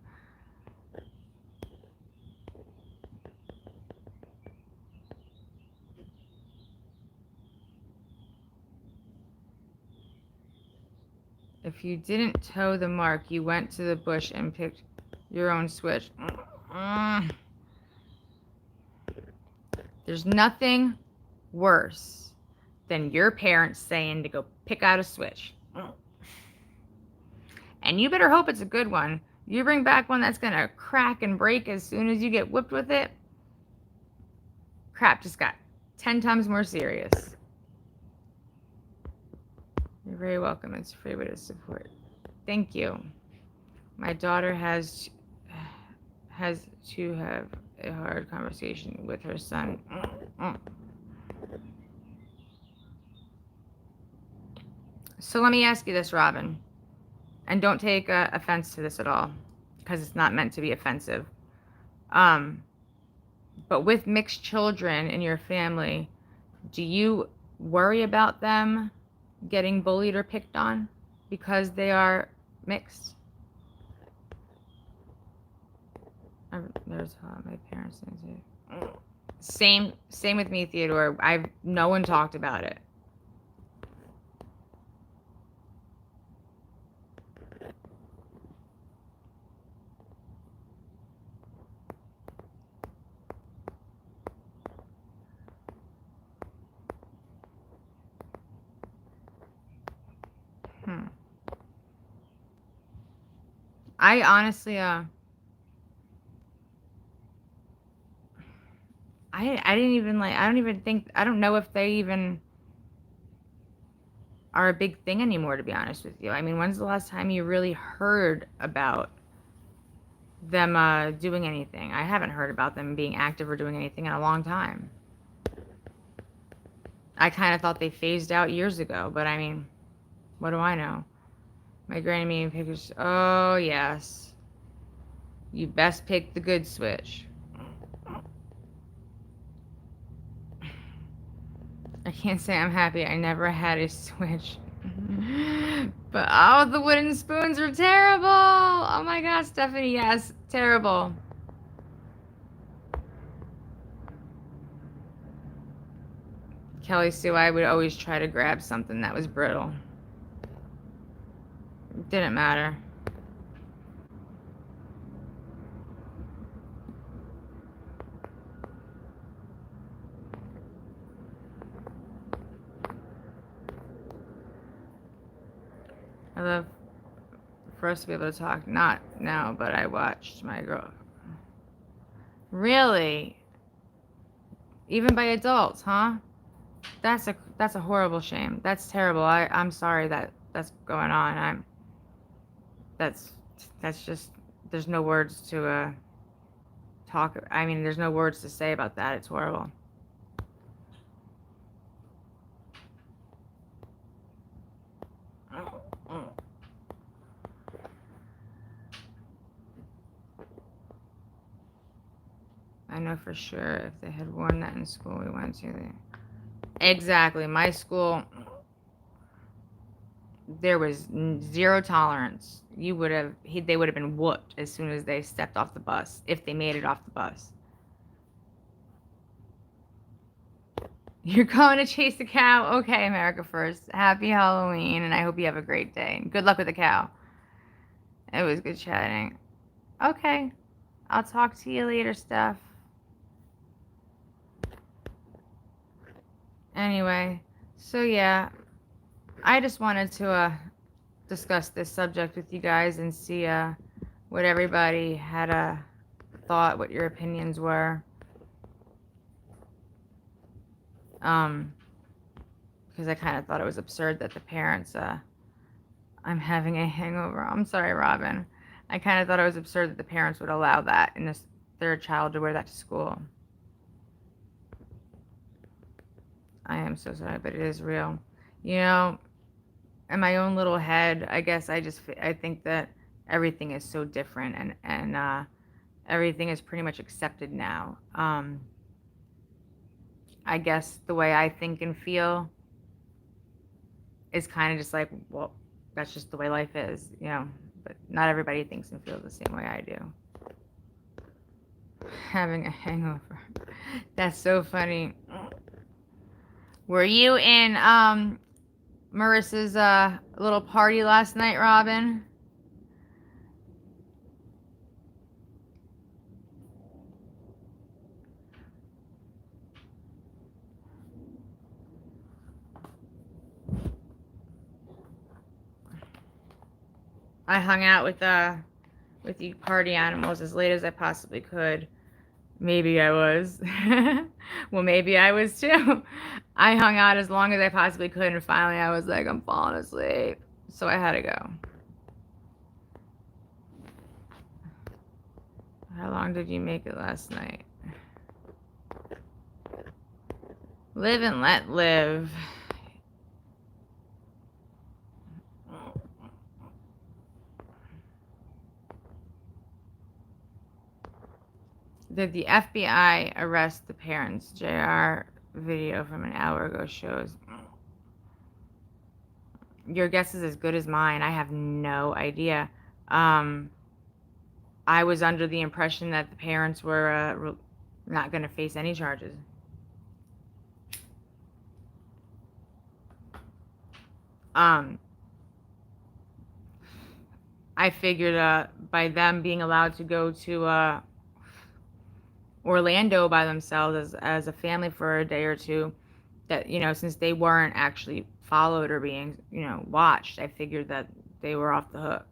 Speaker 1: If you didn't toe the mark, you went to the bush and picked your own switch. There's nothing worse than your parents saying to go pick out a switch. And you better hope it's a good one. You bring back one that's going to crack and break as soon as you get whipped with it. Crap just got 10 times more serious. You're very welcome. It's a free way to support. Thank you. My daughter has to have a hard conversation with her son. So let me ask you this, Robin, and don't take offense to this at all, because it's not meant to be offensive. But with mixed children in your family, do you worry about them getting bullied or picked on because they are mixed? There's my parents too. Same with me, Theodore. No one talked about it. I honestly, I didn't even like, I don't know if they even are a big thing anymore, to be honest with you. I mean, when's the last time you really heard about them doing anything? I haven't heard about them being active or doing anything in a long time. I kind of thought they phased out years ago, but I mean, what do I know? My granny made me pictures. Oh, yes. You best pick the good switch. I can't say I'm happy I never had a switch. But, oh, the wooden spoons are terrible. Oh, my gosh, Stephanie, yes, terrible. Kelly Sue, I would always try to grab something that was brittle. It didn't matter. I love for us to be able to talk. Not now, but I watched my girl. Really? Even by adults, huh? That's a horrible shame. That's terrible. I'm sorry that that's going on. That's just there's no words to talk. I mean, there's no words to say about that. It's horrible. I know for sure if they had worn that in school we went to. Exactly. My school, there was zero tolerance. They would have been whooped as soon as they stepped off the bus, if they made it off the bus. You're going to chase the cow? Okay, America First. Happy Halloween, and I hope you have a great day. Good luck with the cow. It was good chatting. Okay. I'll talk to you later, Steph. Anyway, so yeah, I just wanted to discuss this subject with you guys and see what everybody had thought, what your opinions were. Because I kind of thought it was absurd that the parents, I'm having a hangover. I'm sorry, Robin. I kind of thought it was absurd that the parents would allow that in their child to wear that to school. I am so sorry, but it is real. You know, in my own little head, I guess I think that everything is so different and everything is pretty much accepted now. I guess the way I think and feel is kind of just like, well, that's just the way life is, you know. But not everybody thinks and feels the same way I do. Having a hangover. That's so funny. Were you in Marissa's little party last night, Robin? I hung out with you party animals as late as I possibly could. Maybe I was. Well, maybe I was too. I hung out as long as I possibly could, and finally I was like, I'm falling asleep. So I had to go. How long did you make it last night? Live and let live. Did the FBI arrest the parents? JR video from an hour ago shows. Your guess is as good as mine. I have no idea. I was under the impression that the parents were not going to face any charges. I figured by them being allowed to go to Orlando by themselves as a family for a day or two, that, you know, since they weren't actually followed or being, you know, watched, I figured that they were off the hook.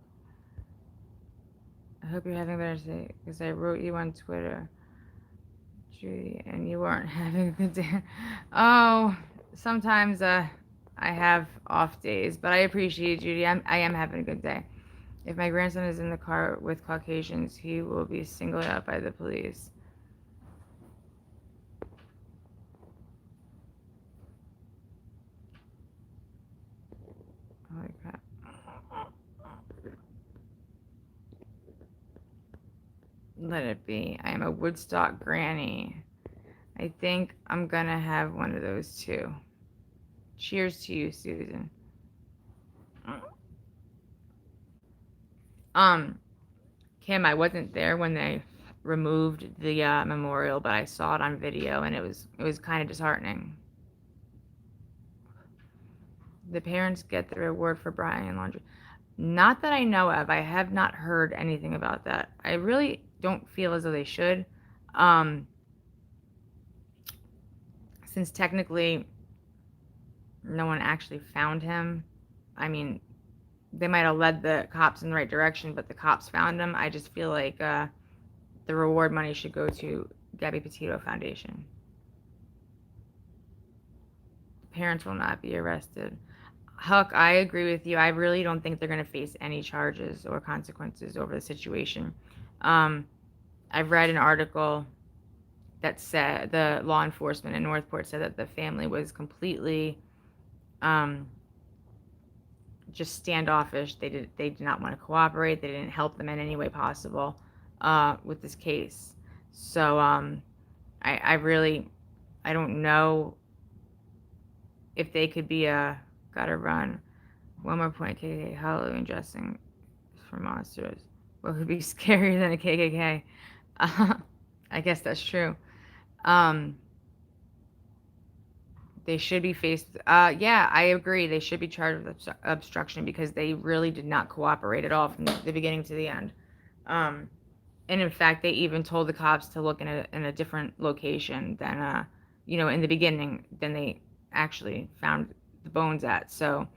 Speaker 1: I hope you're having a better day, because I wrote you on Twitter, Judy, and you weren't having a good day. Oh, sometimes I have off days, but I appreciate it, Judy. I am having a good day. If my grandson is in the car with Caucasians, he will be singled out by the police. Holy crap. Let it be. I am a Woodstock granny. I think I'm gonna have one of those too. Cheers to you, Susan. Kim, I wasn't there when they removed the memorial, but I saw it on video, and it was kind of disheartening. The parents get the reward for Brian laundry. Not that I know of. I have not heard anything about that. I really don't feel as though they should. Um, since technically no one actually found him. I mean, they might have led the cops in the right direction, but the cops found him. I just feel like the reward money should go to Gabby Petito Foundation. The parents will not be arrested. Huck, I agree with you. I really don't think they're going to face any charges or consequences over the situation. I've read an article that said the law enforcement in Northport said that the family was completely just standoffish. They did not want to cooperate. They didn't help them in any way possible with this case. So I really don't know if they could be gotta run. One more point, KKK Halloween dressing for monsters. What could be scarier than a KKK? I guess that's true. They should be faced. Yeah, I agree. They should be charged with obstruction because they really did not cooperate at all from the beginning to the end. And in fact, they even told the cops to look in a different location than, in the beginning than they actually found the bones at. So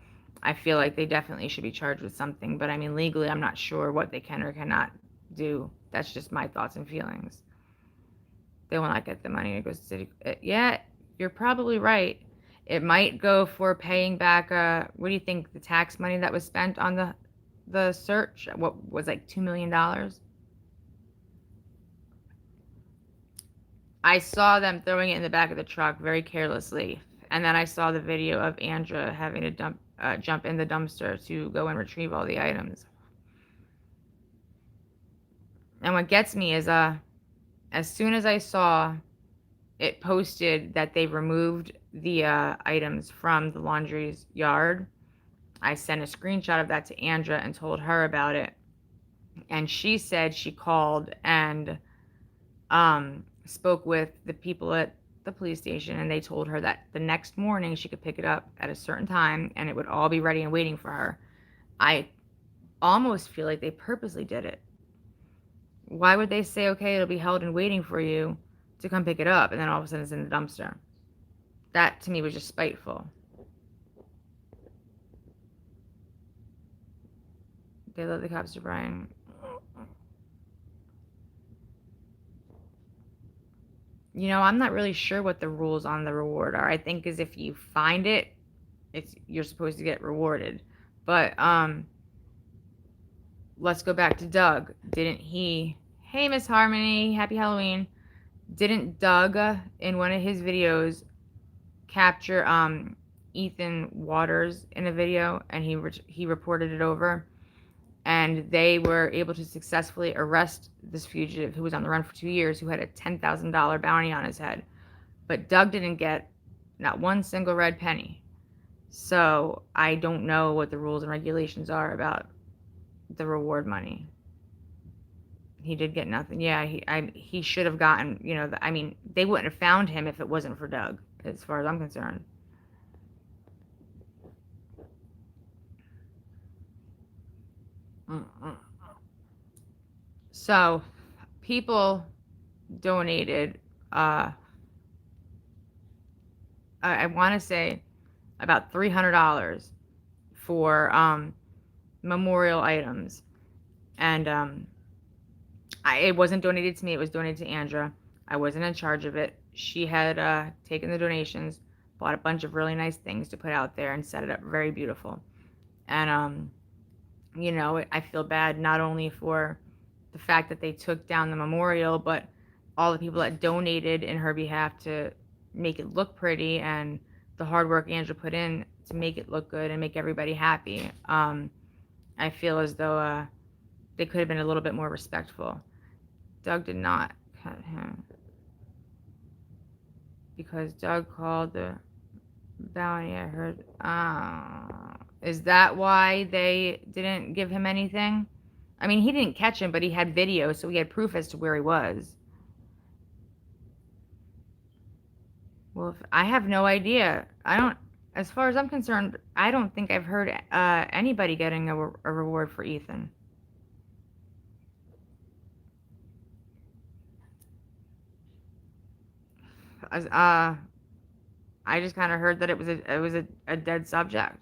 Speaker 1: I feel like they definitely should be charged with something. But I mean, legally, I'm not sure what they can or cannot do. That's just my thoughts and feelings. They will not get the money. It goes to city. Yeah, you're probably right. It might go for paying back. What do you think? The tax money that was spent on the search? What was like $2 million? I saw them throwing it in the back of the truck very carelessly, and then I saw the video of Andra having to jump in the dumpster to go and retrieve all the items. And what gets me is as soon as I saw it posted that they removed the items from the laundry's yard, I sent a screenshot of that to Andra and told her about it. And she said she called and spoke with the people at the police station, and they told her that the next morning she could pick it up at a certain time and it would all be ready and waiting for her. I almost feel like they purposely did it. Why would they say, okay, it'll be held and waiting for you to come pick it up, and then all of a sudden it's in the dumpster? That to me was just spiteful. They love the cops to Brian. I'm not really sure what the rules on the reward are. I think is if you find it, you're supposed to get rewarded. But let's go back to Doug. Didn't he? Hey, Miss Harmony, happy Halloween. Didn't Doug in one of his videos capture Ethan Waters in a video, and he reported it over, and they were able to successfully arrest this fugitive who was on the run for 2 years, who had a $10,000 bounty on his head. But Doug didn't get not one single red penny. So I don't know what the rules and regulations are about the reward money. He did get nothing. Yeah, he should have gotten, they wouldn't have found him if it wasn't for Doug, as far as I'm concerned. So, people donated, I want to say about $300 for memorial items. And it wasn't donated to me. It was donated to Andra. I wasn't in charge of it. She had taken the donations, bought a bunch of really nice things to put out there, and set it up very beautiful. And, I feel bad not only for the fact that they took down the memorial, but all the people that donated in her behalf to make it look pretty, and the hard work Andra put in to make it look good and make everybody happy. I feel as though they could have been a little bit more respectful. Doug did not cut him because Doug called the bounty. I heard. Is that why they didn't give him anything? I mean, he didn't catch him, but he had video, so he had proof as to where he was. Well, I have no idea. I don't. As far as I'm concerned, I don't think I've heard anybody getting a reward for Ethan. As, I just kind of heard that it was a dead subject.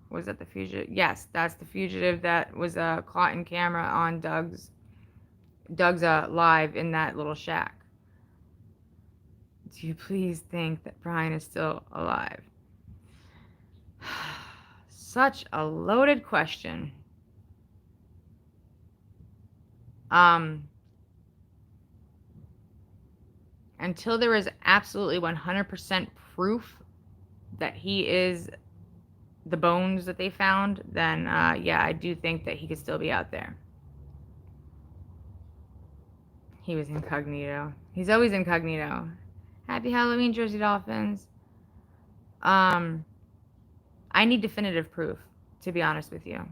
Speaker 1: Was that the fugitive? Yes, that's the fugitive that was caught in camera on Doug's live in that little shack. Do you please think that Brian is still alive? Such a loaded question. Um, until there is absolutely 100% proof that he is the bones that they found, then yeah, I do think that he could still be out there. He was incognito. He's always incognito. Happy Halloween, Jersey Dolphins. I need definitive proof, to be honest with you.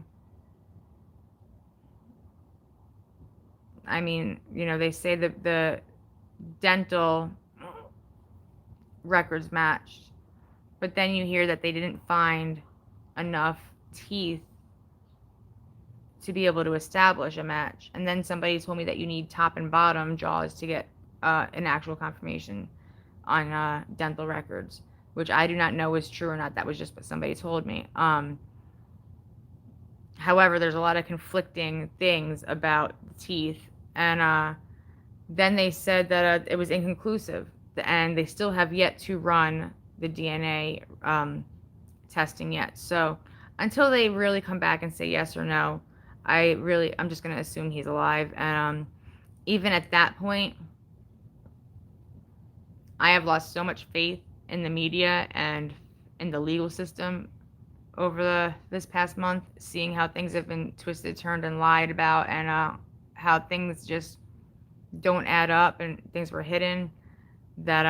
Speaker 1: I mean, they say that the dental records matched, but then you hear that they didn't find enough teeth to be able to establish a match. And then somebody told me that you need top and bottom jaws to get an actual confirmation on dental records, which I do not know is true or not. That was just what somebody told me. However, there's a lot of conflicting things about the teeth, and then they said that it was inconclusive, and they still have yet to run the DNA testing yet. So until they really come back and say yes or no, I'm just going to assume he's alive. And even at that point, I have lost so much faith in the media and in the legal system over this past month, seeing how things have been twisted, turned, and lied about, and how things just don't add up and things were hidden, that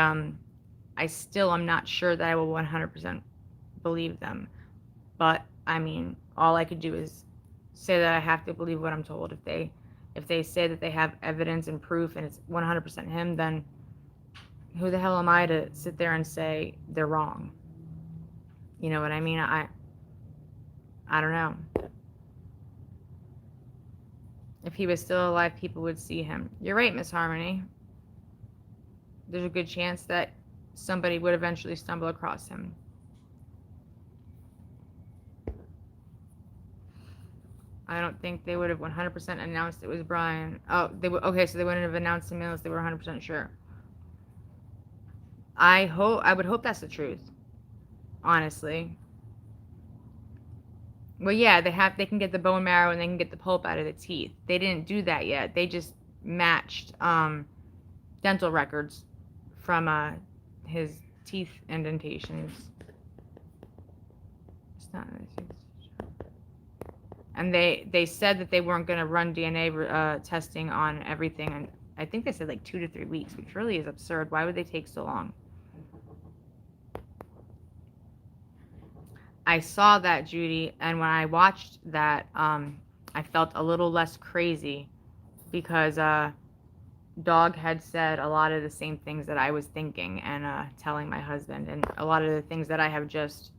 Speaker 1: I still am not sure that I will 100% believe them. But I mean, all I could do is say that I have to believe what I'm told. If they say that they have evidence and proof and it's 100% him, then who the hell am I to sit there and say they're wrong? You know what I mean? I don't know. If he was still alive, people would see him. You're right, Miss Harmony. There's a good chance that somebody would eventually stumble across him. I don't think they would have 100% announced it was Brian. Oh, they would. Okay, so they wouldn't have announced him unless they were 100% sure. I would hope that's the truth. Honestly. Well, yeah, they can get the bone marrow and they can get the pulp out of the teeth. They didn't do that yet. They just matched dental records from his teeth indentations. It's not. And they said that they weren't going to run DNA testing on everything, and I think they said like 2 to 3 weeks, which really is absurd. Why would they take so long? I saw that, Judy, and when I watched that, I felt a little less crazy because Dog had said a lot of the same things that I was thinking and telling my husband, and a lot of the things that I have just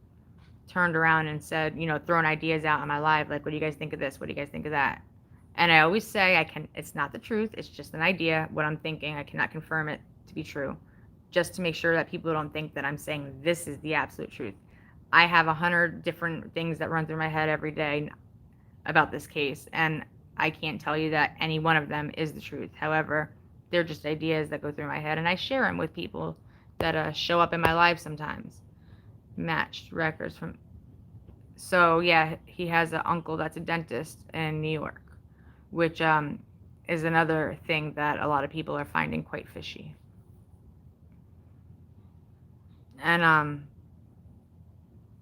Speaker 1: turned around and said, thrown ideas out in my life, like, what do you guys think of this? What do you guys think of that? And I always say it's not the truth. It's just an idea, what I'm thinking. I cannot confirm it to be true, just to make sure that people don't think that I'm saying this is the absolute truth. I have 100 different things that run through my head every day about this case, and I can't tell you that any one of them is the truth. However, they're just ideas that go through my head, and I share them with people that show up in my life sometimes. Matched records from. So yeah, he has an uncle that's a dentist in New York, which is another thing that a lot of people are finding quite fishy. And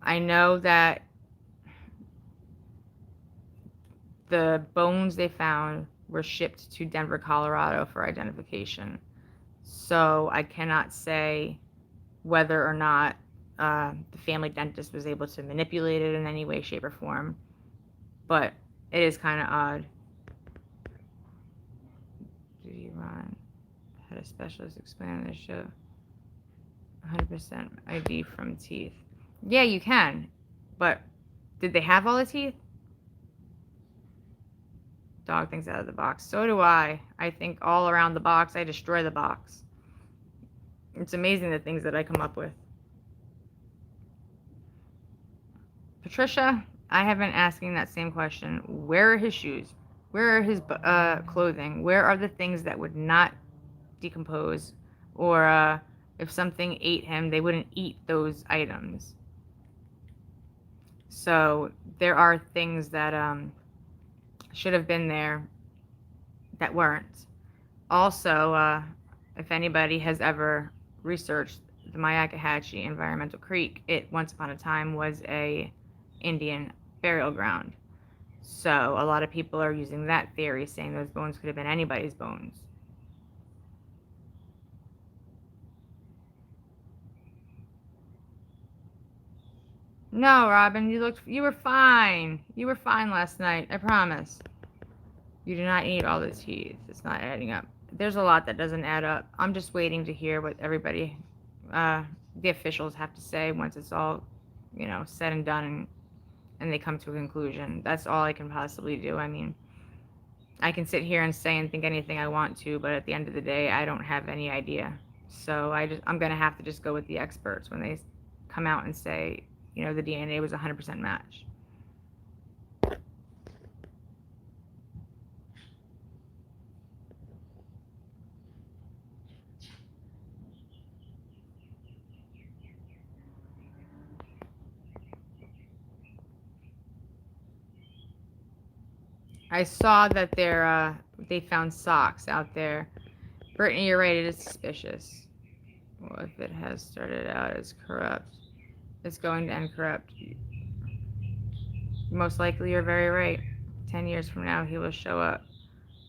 Speaker 1: I know that the bones they found were shipped to Denver, Colorado for identification. So I cannot say whether or not the family dentist was able to manipulate it in any way, shape, or form. But it is kind of odd. Judy Ron had a specialist explain on the show. 100% ID from teeth. Yeah, you can. But did they have all the teeth? Dog thinks out of the box. So do I. I think all around the box. I destroy the box. It's amazing the things that I come up with. Patricia, I have been asking that same question. Where are his shoes? Where are his clothing? Where are the things that would not decompose? Or if something ate him, they wouldn't eat those items. So there are things that should have been there that weren't. Also, if anybody has ever researched the Myakkahatchee Environmental Creek, it once upon a time was a Indian burial ground. So a lot of people are using that theory, saying those bones could have been anybody's bones. No, Robin, you were fine. You were fine last night, I promise. You do not eat all the teeth. It's not adding up. There's a lot that doesn't add up. I'm just waiting to hear what everybody, the officials have to say once it's all, said and done and they come to a conclusion. That's all I can possibly do. I mean, I can sit here and say and think anything I want to, but at the end of the day, I don't have any idea. So I'm going to have to just go with the experts when they come out and say, the DNA was 100% match. I saw that they found socks out there. Brittany, you're right. It is suspicious. Well, if it has started out as corrupt, it's going to end corrupt. Most likely, you're very right. 10 years from now, he will show up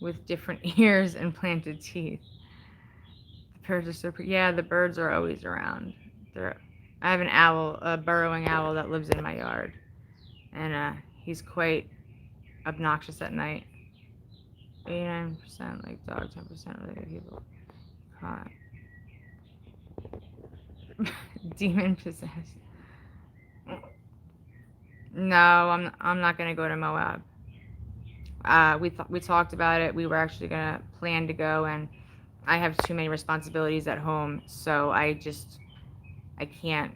Speaker 1: with different ears and planted teeth. The birds are so pretty. Yeah, the birds are always around. I have an owl, a burrowing owl that lives in my yard, and he's quite obnoxious at night. 89% like dogs, 10% like people. Caught. Demon possessed. No, I'm not gonna go to Moab. We talked about it. We were actually gonna plan to go, and I have too many responsibilities at home, so I can't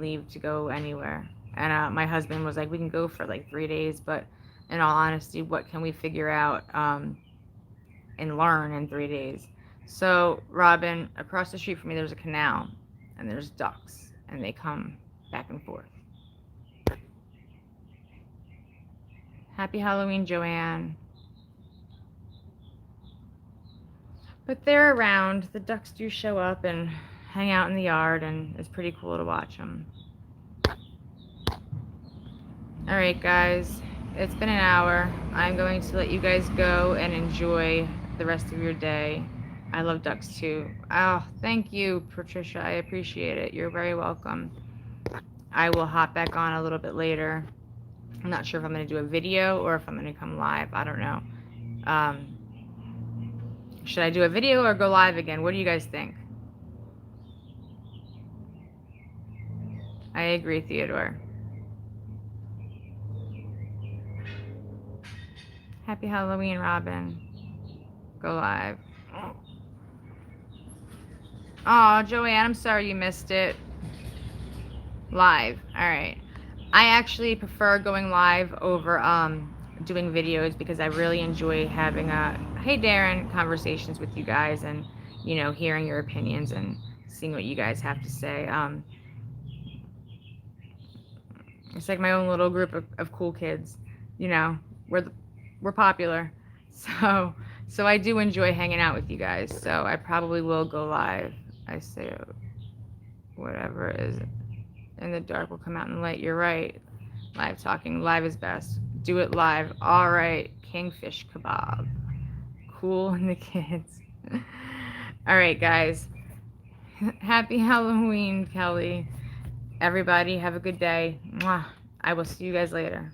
Speaker 1: leave to go anywhere. And my husband was like, we can go for like 3 days, but in all honesty, what can we figure out and learn in 3 days? So, Robin, across the street from me, there's a canal, and there's ducks, and they come back and forth. Happy Halloween, Joanne. But they're around. The ducks do show up and hang out in the yard, and it's pretty cool to watch them. All right, guys. It's been an hour. I'm going to let you guys go and enjoy the rest of your day. I love ducks too. Oh, thank you, Patricia. I appreciate it. You're very welcome. I will hop back on a little bit later. I'm not sure if I'm going to do a video or if I'm going to come live. I don't know. Should I do a video or go live again? What do you guys think? I agree, Theodore. Happy Halloween, Robin. Go live. Oh, Joanne, I'm sorry you missed it. Live. All right. I actually prefer going live over doing videos because I really enjoy having hey Darren conversations with you guys and hearing your opinions and seeing what you guys have to say. It's like my own little group of cool kids. We're popular, so I do enjoy hanging out with you guys. So I probably will go live. I say whatever is in the dark will come out in the light. You're right. Live talking. Live is best. Do it live. All right. Kingfish kebab. Cool and the kids. All right, guys. Happy Halloween, Kelly. Everybody have a good day. Mwah. I will see you guys later.